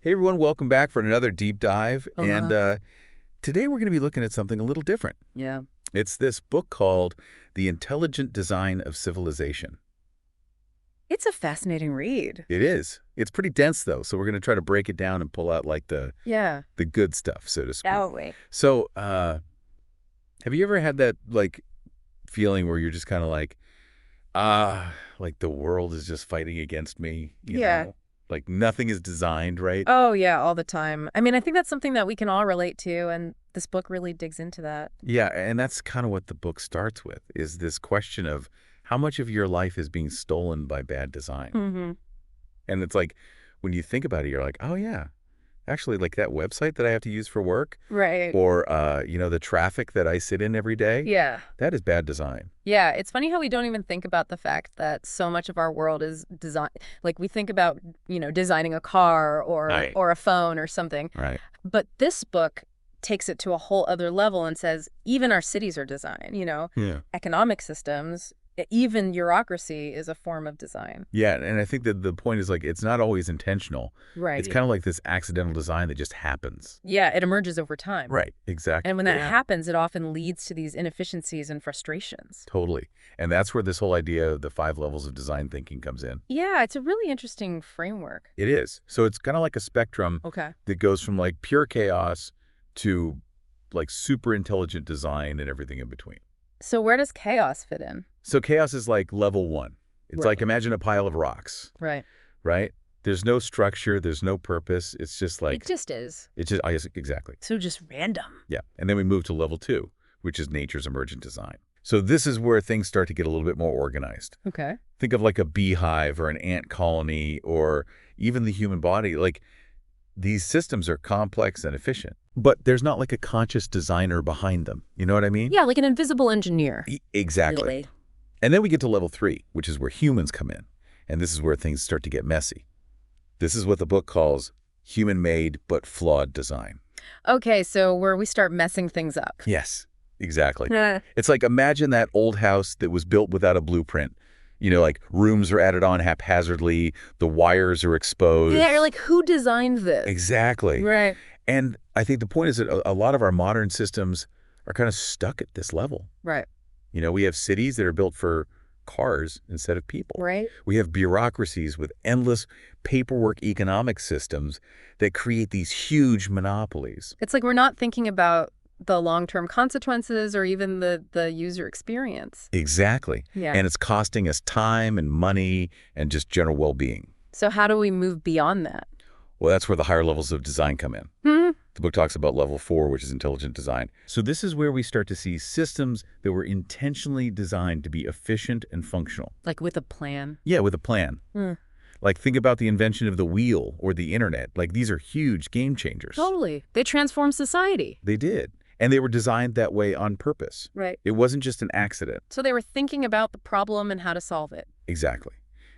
Hey everyone, welcome back for another deep dive. Uh-huh. And today we're going to be looking at something a little different. Yeah. It's this book called The Intelligent Design of Civilization. It's a fascinating read. It is. It's pretty dense though, so we're going to try to break it down and pull out like the good stuff, so to speak. Oh, wait. So, have you ever had that like feeling where you're just kind of like the world is just fighting against me, you know? Like nothing is designed, right? Oh, yeah, all the time. I mean, I think that's something that we can all relate to, and this book really digs into that. Yeah, and that's kind of what the book starts with, is this question of how much of your life is being stolen by bad design. Mm-hmm. And it's like, when you think about it, you're like, oh yeah, actually like that website that I have to use for work, Right. or, the traffic that I sit in every day, Yeah. that is bad design. Yeah, it's funny how we don't even think about the fact that so much of our world is design. Like we think about, designing a car or Right. or a phone or something. Right. But this book takes it to a whole other level and says even our cities are designed, Yeah. economic systems, even bureaucracy is a form of design. Yeah, and I think that the point is like, it's not always intentional. Right. It's kind of like this accidental design that just happens. Yeah, it emerges over time. Right, exactly. And when that happens, it often leads to these inefficiencies and frustrations. Totally. And that's where this whole idea of the 5 levels of design thinking comes in. Yeah, it's a really interesting framework. It is. So it's kind of like a spectrum Okay. that goes from like pure chaos to like super intelligent design and everything in between. So where does chaos fit in? So chaos is like level 1. It's Right. like, imagine a pile of rocks, Right. right? There's no structure. There's no purpose. It's just like, It just is. I guess, exactly. So just random. Yeah. And then we move to level 2, which is nature's emergent design. So this is where things start to get a little bit more organized. Okay. Think of like a beehive or an ant colony or even the human body. Like these systems are complex and efficient, but there's not like a conscious designer behind them. You know what I mean? Yeah, like an invisible engineer. Exactly. Really. And then we get to level 3, which is where humans come in. And this is where things start to get messy. This is what the book calls human-made but flawed design. Okay, so where we start messing things up. Yes, exactly. Yeah. It's like, imagine that old house that was built without a blueprint. Like rooms are added on haphazardly, the wires are exposed. Yeah, you're like, who designed this? Exactly. Right. And I think the point is that a lot of our modern systems are kind of stuck at this level. Right. We have cities that are built for cars instead of people. Right. We have bureaucracies with endless paperwork economic systems that create these huge monopolies. It's like we're not thinking about the long-term consequences or even the user experience. Exactly. Yeah. And it's costing us time and money and just general well-being. So how do we move beyond that? Well, that's where the higher levels of design come in. Hmm. The book talks about level 4, which is intelligent design. So this is where we start to see systems that were intentionally designed to be efficient and functional. Like with a plan. Yeah, with a plan. Hmm. Like think about the invention of the wheel or the internet. Like these are huge game changers. Totally. They transform society. They did. And they were designed that way on purpose. Right. It wasn't just an accident. So they were thinking about the problem and how to solve it. Exactly.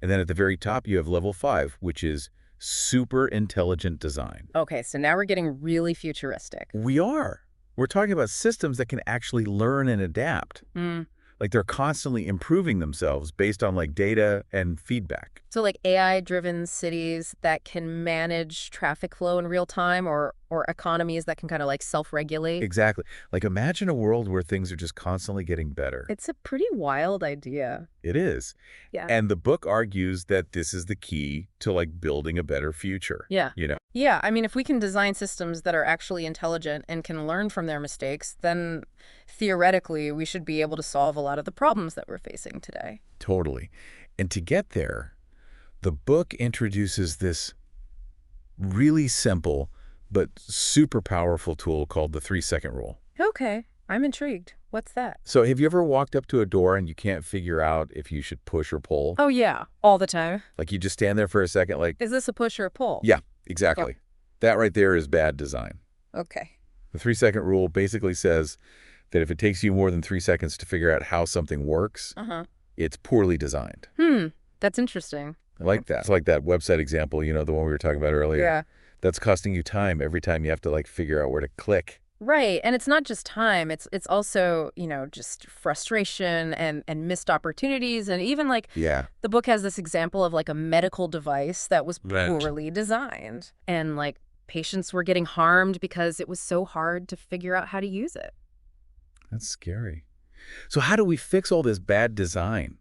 And then at the very top, you have level 5, which is super intelligent design. Okay, so now we're getting really futuristic. We are. We're talking about systems that can actually learn and adapt. Mm. Like they're constantly improving themselves based on like data and feedback. So like AI-driven cities that can manage traffic flow in real time or economies that can kind of like self-regulate. Exactly. Like imagine a world where things are just constantly getting better. It's a pretty wild idea. It is. Yeah. And the book argues that this is the key to like building a better future. Yeah. You know? Yeah, I mean, if we can design systems that are actually intelligent and can learn from their mistakes, then theoretically we should be able to solve a lot of the problems that we're facing today. Totally. And to get there, the book introduces this really simple but super powerful tool called the 3-second rule. Okay, I'm intrigued. What's that? So have you ever walked up to a door and you can't figure out if you should push or pull? Oh, yeah, all the time. Like you just stand there for a second like, Is this a push or a pull? yeah, exactly. That right there is bad design. Okay. The 3-second rule basically says that if it takes you more than 3 seconds to figure out how something works, it's poorly designed. That's interesting. I like that. It's like that website example, the one we were talking about earlier. Yeah. That's costing you time every time you have to like figure out where to click. Right. And it's not just time. It's also, just frustration and missed opportunities. And even like Yeah. the book has this example of like a medical device that was Right. poorly designed. And like patients were getting harmed because it was so hard to figure out how to use it. That's scary. So how do we fix all this bad design?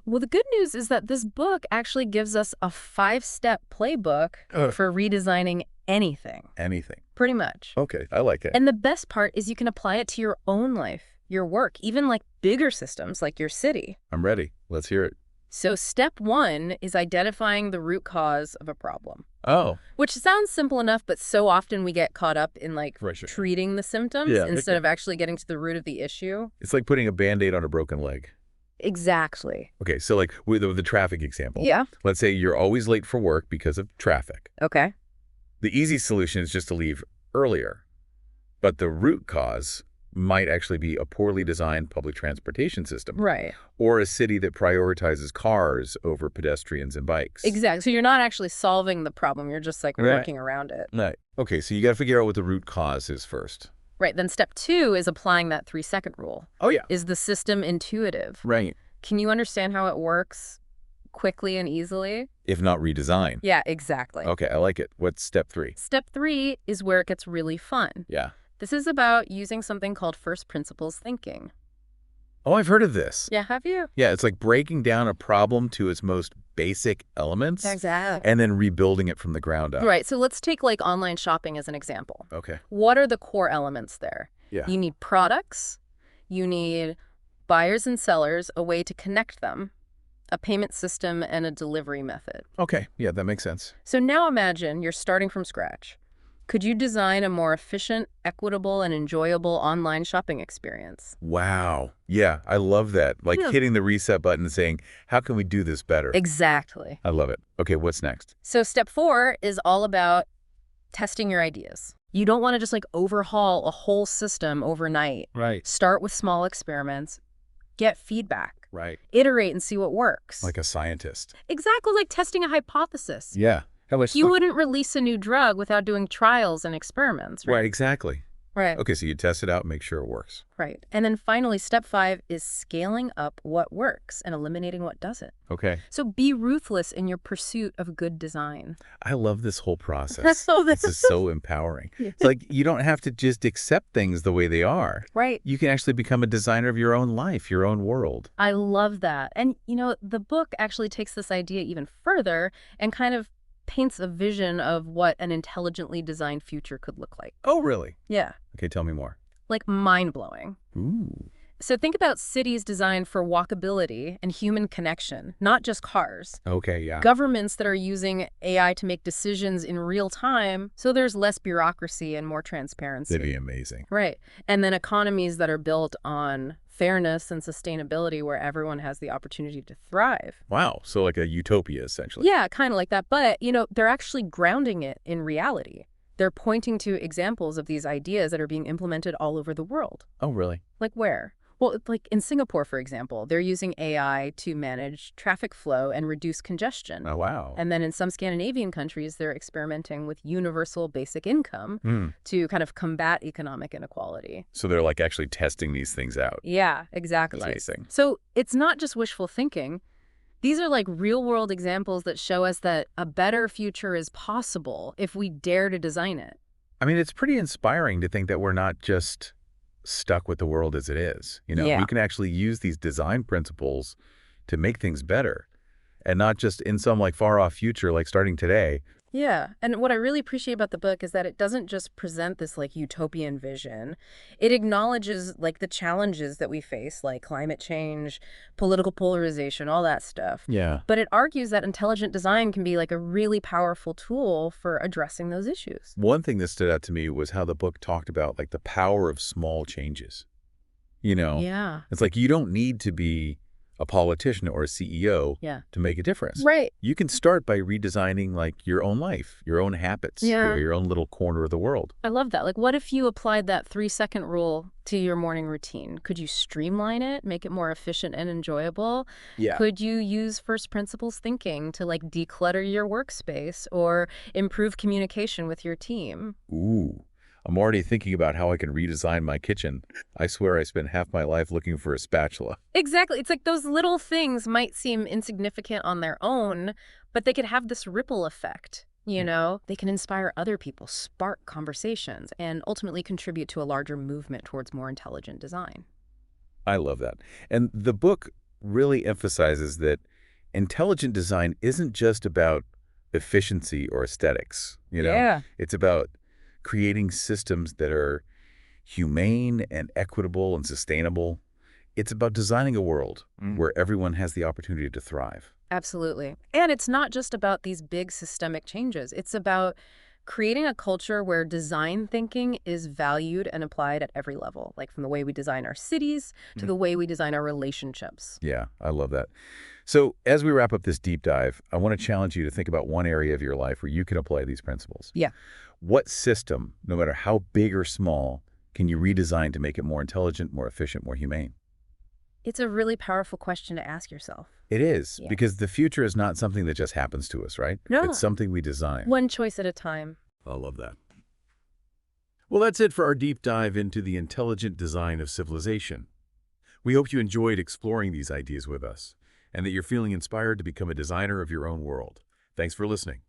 Well, the good news is that this book actually gives us a 5-step playbook for redesigning anything. Anything. Pretty much. Okay, I like it. And the best part is you can apply it to your own life, your work, even like bigger systems like your city. I'm ready. Let's hear it. So step 1 is identifying the root cause of a problem. Oh. Which sounds simple enough, but so often we get caught up in like Right, sure. treating the symptoms instead of actually getting to the root of the issue. It's like putting a Band-Aid on a broken leg. Exactly. Okay, so like with the traffic example. Yeah. Let's say you're always late for work because of traffic. Okay. The easy solution is just to leave earlier. But the root cause might actually be a poorly designed public transportation system. Right. Or a city that prioritizes cars over pedestrians and bikes. Exactly. So you're not actually solving the problem. You're just like working around it. Right. Okay, so you got to figure out what the root cause is first. Right. Then step 2 is applying that 3-second rule. Oh, yeah. Is the system intuitive? Right. Can you understand how it works quickly and easily? If not redesign. Yeah, exactly. Okay, I like it. What's step 3? Step 3 is where it gets really fun. Yeah. This is about using something called first principles thinking. Oh, I've heard of this. Yeah, have you? Yeah, it's like breaking down a problem to its most basic elements. Exactly. And then rebuilding it from the ground up. Right. So let's take like online shopping as an example. Okay. What are the core elements there? Yeah. You need products. You need buyers and sellers, a way to connect them, a payment system, and a delivery method. Okay. Yeah, that makes sense. So now imagine you're starting from scratch. Could you design a more efficient, equitable, and enjoyable online shopping experience? Wow. Yeah, I love that. Like hitting the reset button and saying, how can we do this better? Exactly. I love it. Okay, what's next? So step 4 is all about testing your ideas. You don't want to just like overhaul a whole system overnight. Right. Start with small experiments. Get feedback. Right. Iterate and see what works. Like a scientist. Exactly, like testing a hypothesis. Yeah. You wouldn't release a new drug without doing trials and experiments, right? Right, exactly. Right. Okay, so you test it out, make sure it works. Right. And then finally, step 5 is scaling up what works and eliminating what doesn't. Okay. So be ruthless in your pursuit of good design. I love this whole process. So this is so empowering. It's like you don't have to just accept things the way they are. Right. You can actually become a designer of your own life, your own world. I love that. And, the book actually takes this idea even further and kind of paints a vision of what an intelligently designed future could look like. Oh, really? Yeah. Okay, tell me more. Like mind-blowing. Ooh. So think about cities designed for walkability and human connection, not just cars. Okay, yeah. Governments that are using AI to make decisions in real time, so there's less bureaucracy and more transparency. That'd be amazing. Right. And then economies that are built on fairness and sustainability where everyone has the opportunity to thrive. Wow. So like a utopia, essentially. Yeah, kind of like that. But, they're actually grounding it in reality. They're pointing to examples of these ideas that are being implemented all over the world. Oh, really? Like where? Well, like in Singapore, for example, they're using AI to manage traffic flow and reduce congestion. Oh, wow. And then in some Scandinavian countries, they're experimenting with universal basic income to kind of combat economic inequality. So they're like actually testing these things out. Yeah, exactly. Amazing. So it's not just wishful thinking. These are like real-world examples that show us that a better future is possible if we dare to design it. I mean, it's pretty inspiring to think that we're not just stuck with the world as it is. We can actually use these design principles to make things better and not just in some like far off future, like starting today. Yeah. And what I really appreciate about the book is that it doesn't just present this like utopian vision. It acknowledges like the challenges that we face, like climate change, political polarization, all that stuff. Yeah. But it argues that intelligent design can be like a really powerful tool for addressing those issues. One thing that stood out to me was how the book talked about like the power of small changes. Yeah. It's like you don't need to be a politician or a CEO to make a difference. Right. You can start by redesigning like your own life, your own habits, your own little corner of the world. I love that. Like, what if you applied that 3-second rule to your morning routine? Could you streamline it, make it more efficient and enjoyable? Yeah. Could you use first principles thinking to like declutter your workspace or improve communication with your team? Ooh. I'm already thinking about how I can redesign my kitchen. I swear I spent half my life looking for a spatula. Exactly. It's like those little things might seem insignificant on their own, but they could have this ripple effect. They can inspire other people, spark conversations, and ultimately contribute to a larger movement towards more intelligent design. I love that. And the book really emphasizes that intelligent design isn't just about efficiency or aesthetics. Yeah. It's about creating systems that are humane and equitable and sustainable. It's about designing a world where everyone has the opportunity to thrive. Absolutely. And it's not just about these big systemic changes. It's about creating a culture where design thinking is valued and applied at every level, like from the way we design our cities to the way we design our relationships. Yeah, I love that. So as we wrap up this deep dive, I want to challenge you to think about one area of your life where you can apply these principles. Yeah. What system, no matter how big or small, can you redesign to make it more intelligent, more efficient, more humane? It's a really powerful question to ask yourself. It is, Yeah. because the future is not something that just happens to us, right? No. It's something we design. One choice at a time. I love that. Well, that's it for our deep dive into the intelligent design of civilization. We hope you enjoyed exploring these ideas with us, and that you're feeling inspired to become a designer of your own world. Thanks for listening.